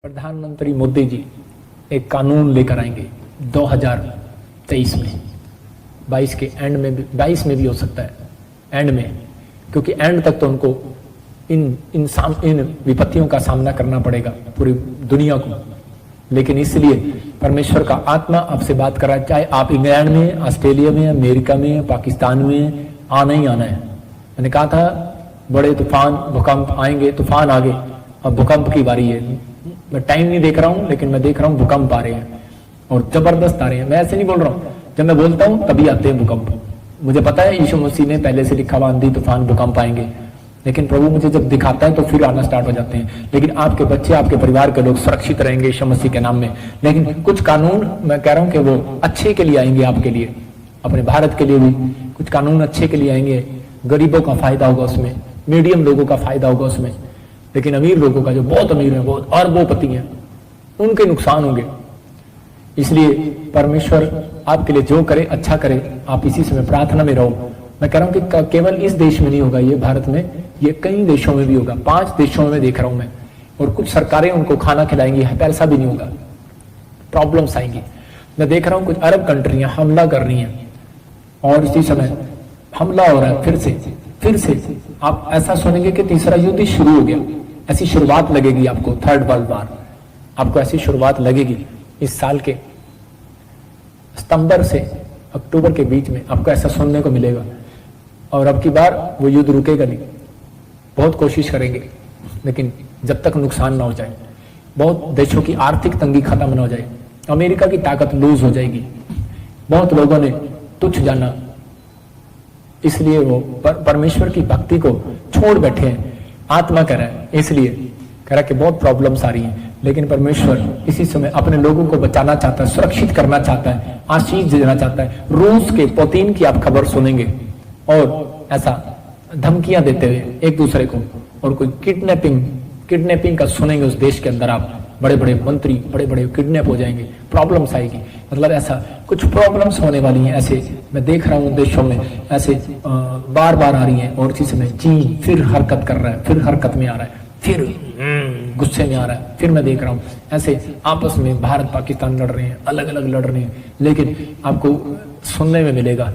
प्रधानमंत्री मोदी जी एक कानून लेकर आएंगे 2023 में, 22 के एंड में भी, 22 में भी हो सकता है एंड में, क्योंकि एंड तक तो उनको इन विपत्तियों का सामना करना पड़ेगा पूरी दुनिया को। लेकिन इसलिए परमेश्वर का आत्मा आपसे बात कर रहा है, चाहे आप इंग्लैंड में, ऑस्ट्रेलिया में, अमेरिका में, पाकिस्तान में, आना ही आना है। मैंने कहा था बड़े तूफान भूकंप आएंगे, तूफान आ गए, अब भूकंप की बारी है। मैं टाइम नहीं देख रहा हूं, लेकिन मैं देख रहा हूं भूकंप आ रहे हैं और जबरदस्त आ रहे हैं। मैं ऐसे नहीं बोल रहा हूं, जब मैं बोलता हूं तभी आते हैं भूकंप। मुझे पता है यीशु मसीह ने पहले से लिखा हुआ आंधी तूफान भूकंप आएंगे, लेकिन प्रभु मुझे जब दिखाता है तो फिर आना स्टार्ट हो जाते हैं। लेकिन आपके बच्चे, आपके परिवार के लोग सुरक्षित रहेंगे यीशु मसीह के नाम में। लेकिन कुछ कानून मैं कह रहा हूं कि वो अच्छे के लिए आएंगे, आपके लिए, अपने भारत के लिए भी कुछ कानून अच्छे के लिए आएंगे। गरीबों का फायदा होगा उसमें, मीडियम लोगों का फायदा होगा उसमें, लेकिन अमीर लोगों का, जो बहुत अमीर है, बहुत अरबोपति हैं, उनके नुकसान होंगे। इसलिए परमेश्वर आपके लिए जो करे अच्छा करे। आप इसी समय प्रार्थना में रहो। मैं कह रहा हूं कि केवल इस देश में नहीं होगा ये, भारत में, ये कई देशों में भी होगा। 5 देशों में देख रहा हूं मैं, और कुछ सरकारें उनको खाना खिलाएंगी, पैसा भी नहीं होगा, प्रॉब्लम्स आएंगी। मैं देख रहा हूं कुछ अरब कंट्रियां हमला कर रही हैं, और इसी समय हमला हो रहा है फिर से। आप ऐसा सुनेंगे कि तीसरा युद्ध शुरू हो गया, ऐसी शुरुआत लगेगी आपको, थर्ड वर्ल्ड वॉर, आपको ऐसी शुरुआत लगेगी इस साल के सितंबर से अक्टूबर के बीच में, आपको ऐसा सुनने को मिलेगा। और अब की बार वो युद्ध रुकेगा नहीं, बहुत कोशिश करेंगे, लेकिन जब तक नुकसान ना हो जाए, बहुत देशों की आर्थिक तंगी खत्म ना हो जाए, अमेरिका की ताकत लूज हो जाएगी। बहुत लोगों ने तुच्छ जाना, इसलिए वो परमेश्वर की भक्ति को छोड़ बैठे हैं। आत्मा कह रहा है, इसलिए कह रहा है कि बहुत प्रॉब्लम्स आ रही हैं, लेकिन परमेश्वर इसी समय अपने लोगों को बचाना चाहता है, सुरक्षित करना चाहता है, आशीष देना चाहता है। रूस के पुतिन की आप खबर सुनेंगे, और ऐसा धमकियां देते हुए एक दूसरे को, और कोई किडनैपिंग का सुनेंगे उस देश के अंदर। आप बड़े बड़े मंत्री, बड़े बड़े किडनैप हो जाएंगे, प्रॉब्लम्स आएगी। मतलब ऐसा कुछ प्रॉब्लम्स होने वाली हैं, ऐसे मैं देख रहा हूं देशों में, ऐसे बार बार आ रही हैं। और इसी समय चीन फिर हरकत कर रहा है, फिर हरकत में आ रहा है, फिर गुस्से में आ रहा है। फिर मैं देख रहा हूं ऐसे आपस में भारत पाकिस्तान लड़ रहे हैं, अलग अलग लड़ रहे हैं। लेकिन आपको सुनने में मिलेगा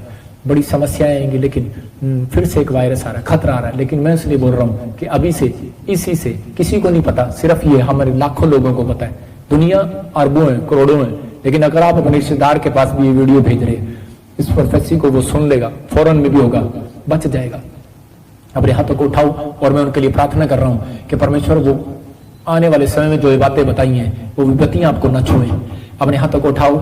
बड़ी समस्याएं आएंगी, लेकिन फिर से एक वायरस आ रहा है, खतरा आ रहा है। लेकिन मैं इसलिए बोल रहा हूं कि अभी से, इसी से किसी को नहीं पता, सिर्फ ये हमारे लाखों लोगों को पता है। दुनिया अरबों है, करोड़ों है, लेकिन अगर आप अपने रिश्तेदार के पास भी ये वीडियो भेज रहे हैं, इस प्रोफेसी को वो सुन लेगा, फौरन में भी होगा, बच जाएगा। अपने हाथों को उठाओ, और मैं उनके लिए प्रार्थना कर रहा हूं कि परमेश्वर वो आने वाले समय में जो बातें बताई हैं, वो विपत्तियां आपको न छुएं। अपने हाथों को उठाओ।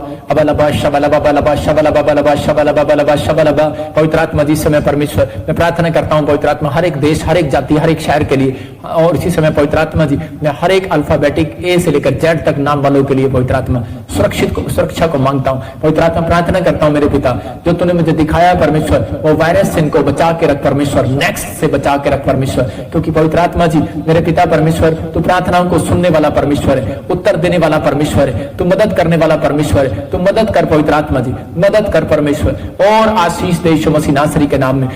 पवित्र आत्मा जी, समय परमेश्वर मैं प्रार्थना करता हूं, पवित्र आत्मा हर एक देश, हर एक जाति, हर एक शहर के लिए, और इसी समय पवित्र आत्मा जी मैं हर एक अल्फाबेटिक ए से लेकर जेड तक नाम वालों के लिए पवित्र आत्मा सुरक्षा को मांगता हूं। पवित्र आत्मा प्रार्थना करता हूं मेरे पिता, जो तूने मुझे दिखाया परमेश्वर, वो वायरस से इनको बचा के रख परमेश्वर, नेक्स्ट से बचा के रख परमेश्वर। क्योंकि पवित्र आत्मा जी मेरे पिता परमेश्वर, तू प्रार्थनाओं को सुनने वाला परमेश्वर है, उत्तर देने वाला परमेश्वर है, तू मदद करने वाला परमेश्वर है। तू मदद कर पवित्र आत्मा जी, मदद कर परमेश्वर, और आशीष दे यीशु मसीह नासरी के नाम में।